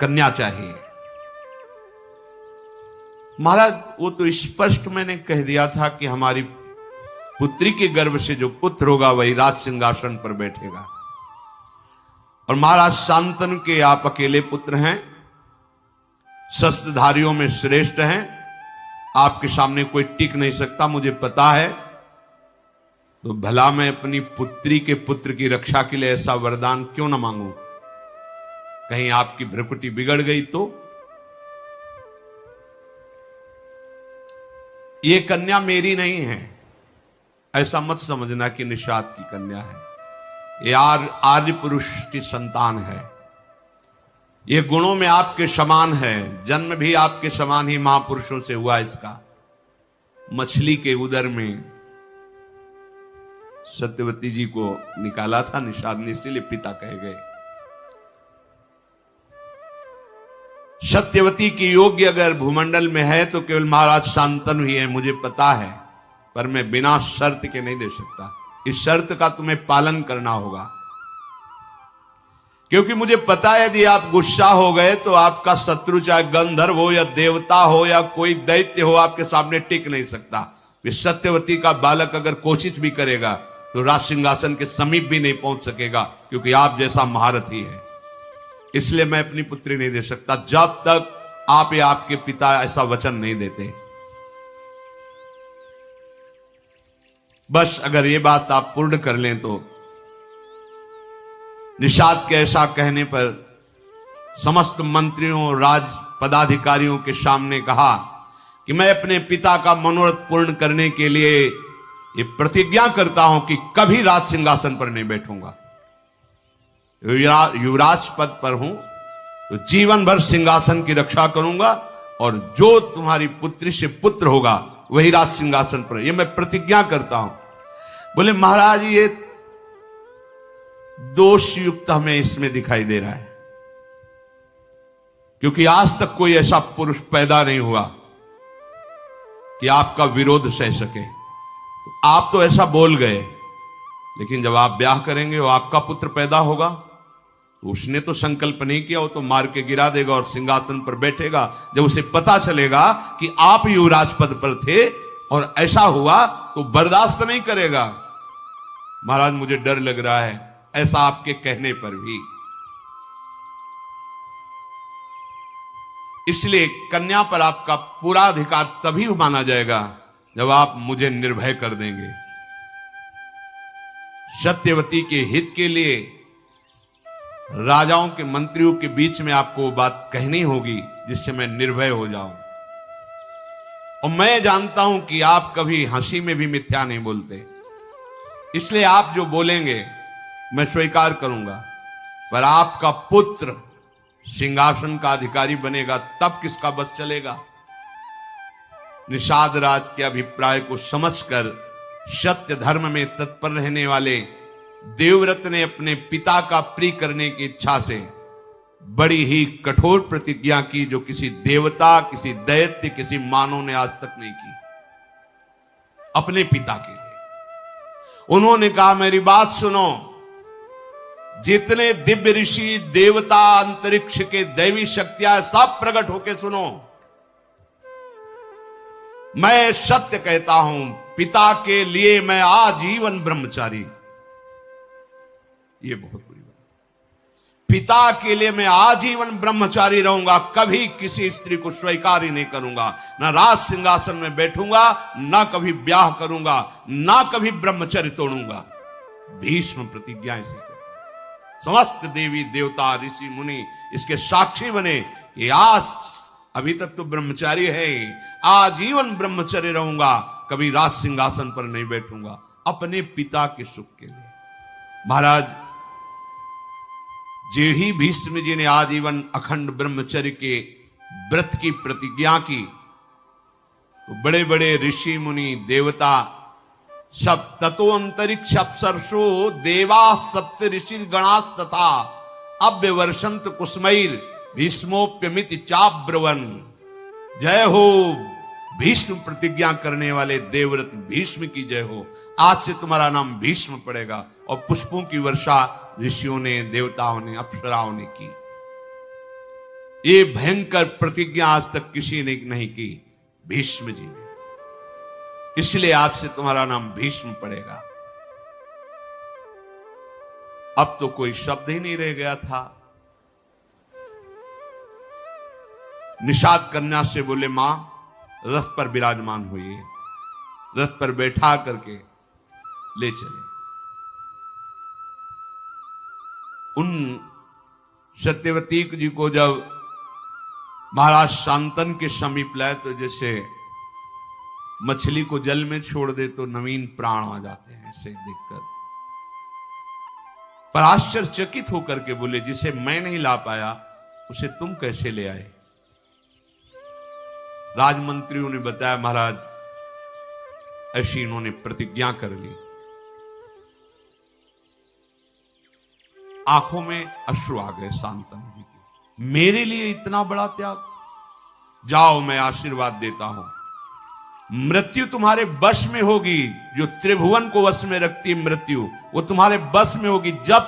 कन्या चाहिए। महाराज वो तो स्पष्ट मैंने कह दिया था कि हमारी पुत्री के गर्भ से जो पुत्र होगा वही राज सिंहासन पर बैठेगा। और महाराज शांतनु के आप अकेले पुत्र हैं, शस्त्रधारियों में श्रेष्ठ हैं, आपके सामने कोई टिक नहीं सकता, मुझे पता है। तो भला मैं अपनी पुत्री के पुत्र की रक्षा के लिए ऐसा वरदान क्यों ना मांगू? कहीं आपकी भ्रुकुटी बिगड़ गई तो? ये कन्या मेरी नहीं है, ऐसा मत समझना कि निषाद की कन्या है। ये आर्य पुरुष की संतान है। ये गुणों में आपके समान है, जन्म भी आपके समान ही महापुरुषों से हुआ। इसका मछली के उदर में सत्यवती जी को निकाला था निषाद ने, इसीलिए पिता कहे गए। सत्यवती की योग्य अगर भूमंडल में है तो केवल महाराज शांतनु ही है, मुझे पता है। पर मैं बिना शर्त के नहीं दे सकता। इस शर्त का तुम्हें पालन करना होगा, क्योंकि मुझे पता है यदि आप गुस्सा हो गए तो आपका शत्रु चाहे गंधर्व हो या देवता हो या कोई दैत्य हो, आपके सामने टिक नहीं सकता। सत्यवती का बालक अगर कोशिश भी करेगा तो राज सिंहासन के समीप भी नहीं पहुंच सकेगा, क्योंकि आप जैसा महारथी है। इसलिए मैं अपनी पुत्री नहीं दे सकता जब तक आप या आपके पिता ऐसा वचन नहीं देते। बस अगर ये बात आप पूर्ण कर लें तो निषाद के ऐसा कहने पर समस्त मंत्रियों राज पदाधिकारियों के सामने कहा कि मैं अपने पिता का मनोरथ पूर्ण करने के लिए ये प्रतिज्ञा करता हूं कि कभी राज सिंहासन पर नहीं बैठूंगा। युवराज पद पर हूं तो जीवन भर सिंहासन की रक्षा करूंगा, और जो तुम्हारी पुत्री से पुत्र होगा वही राज सिंहासन पर, ये मैं प्रतिज्ञा करता हूं। बोले महाराज ये दोष युक्त हमें इसमें दिखाई दे रहा है, क्योंकि आज तक कोई ऐसा पुरुष पैदा नहीं हुआ कि आपका विरोध सह सके। तो आप तो ऐसा बोल गए, लेकिन जब आप ब्याह करेंगे वो आपका पुत्र पैदा होगा तो उसने तो संकल्प नहीं किया, वो तो मार के गिरा देगा और सिंहासन पर बैठेगा। जब उसे पता चलेगा कि आप युवराज पद पर थे और ऐसा हुआ तो बर्दाश्त नहीं करेगा। महाराज मुझे डर लग रहा है ऐसा आपके कहने पर भी। इसलिए कन्या पर आपका पूरा अधिकार तभी माना जाएगा जब आप मुझे निर्भय कर देंगे। सत्यवती के हित के लिए राजाओं के मंत्रियों के बीच में आपको वो बात कहनी होगी जिससे मैं निर्भय हो जाऊं। और मैं जानता हूं कि आप कभी हंसी में भी मिथ्या नहीं बोलते, इसलिए आप जो बोलेंगे मैं स्वीकार करूंगा। पर आपका पुत्र सिंहासन का अधिकारी बनेगा तब किसका बस चलेगा? निषाद राज के अभिप्राय को समझकर सत्य धर्म में तत्पर रहने वाले देवव्रत ने अपने पिता का प्रिय करने की इच्छा से बड़ी ही कठोर प्रतिज्ञा की, जो किसी देवता, किसी दैत्य, किसी मानव ने आज तक नहीं की अपने पिता के लिए। उन्होंने कहा मेरी बात सुनो, जितने दिव्य ऋषि देवता अंतरिक्ष के दैवी शक्तियां सब प्रकट होके सुनो, मैं सत्य कहता हूं, पिता के लिए मैं आजीवन ब्रह्मचारी। ये बहुत बड़ी बात। पिता के लिए मैं आजीवन ब्रह्मचारी रहूंगा, कभी किसी स्त्री को स्वीकार ही नहीं करूंगा, ना राज सिंहासन में बैठूंगा, ना कभी ब्याह करूंगा, ना कभी ब्रह्मचर्य तोड़ूंगा। भीष्म प्रतिज्ञा इसे कहते हैं। समस्त देवी देवता ऋषि मुनि इसके साक्षी बने कि आज अभी तक तो ब्रह्मचारी है, आजीवन ब्रह्मचर्य रहूंगा, कभी राज सिंहासन पर नहीं बैठूंगा, अपने पिता के सुख के लिए। महाराज जे ही भीष्म जी ने आजीवन अखंड ब्रह्मचर्य के व्रत की प्रतिज्ञा की, तो बड़े बड़े ऋषि मुनि देवता सब, ततो अंतरिक्ष अप्सरसो देवा सप्त ऋषि गणास तथा अव्यवर्षंत कुसुमैर भीष्मोप्यमित चाब्रवन। जय हो भीष्म प्रतिज्ञा करने वाले देवव्रत भीष्म की जय हो। आज से तुम्हारा नाम भीष्म पड़ेगा। और पुष्पों की वर्षा ऋषियों ने, देवताओं ने, अप्सराओं ने की। ये भयंकर प्रतिज्ञा आज तक किसी ने नहीं की, भीष्म जी ने। इसलिए आज से तुम्हारा नाम भीष्म पड़ेगा। अब तो कोई शब्द ही नहीं रह गया था। निषाद कन्या से बोले, मां रथ पर विराजमान हुई, रथ पर बैठा करके ले चले। उन सत्यवती जी को जब महाराज शांतन के समीप लाए तो जैसे मछली को जल में छोड़ दे तो नवीन प्राण आ जाते हैं, ऐसे देखकर। पर आश्चर्यचकित होकर के बोले, जिसे मैं नहीं ला पाया उसे तुम कैसे ले आए? राजमंत्रियों ने बताया, महाराज ऐसी इन्होंने प्रतिज्ञा कर ली। आंखों में अश्रु आ गए शांतनु जी के। मेरे लिए इतना बड़ा त्याग? जाओ, मैं आशीर्वाद देता हूं। मृत्यु तुम्हारे वश में होगी। जो त्रिभुवन को वश में रखती मृत्यु, वो तुम्हारे वश में होगी। जब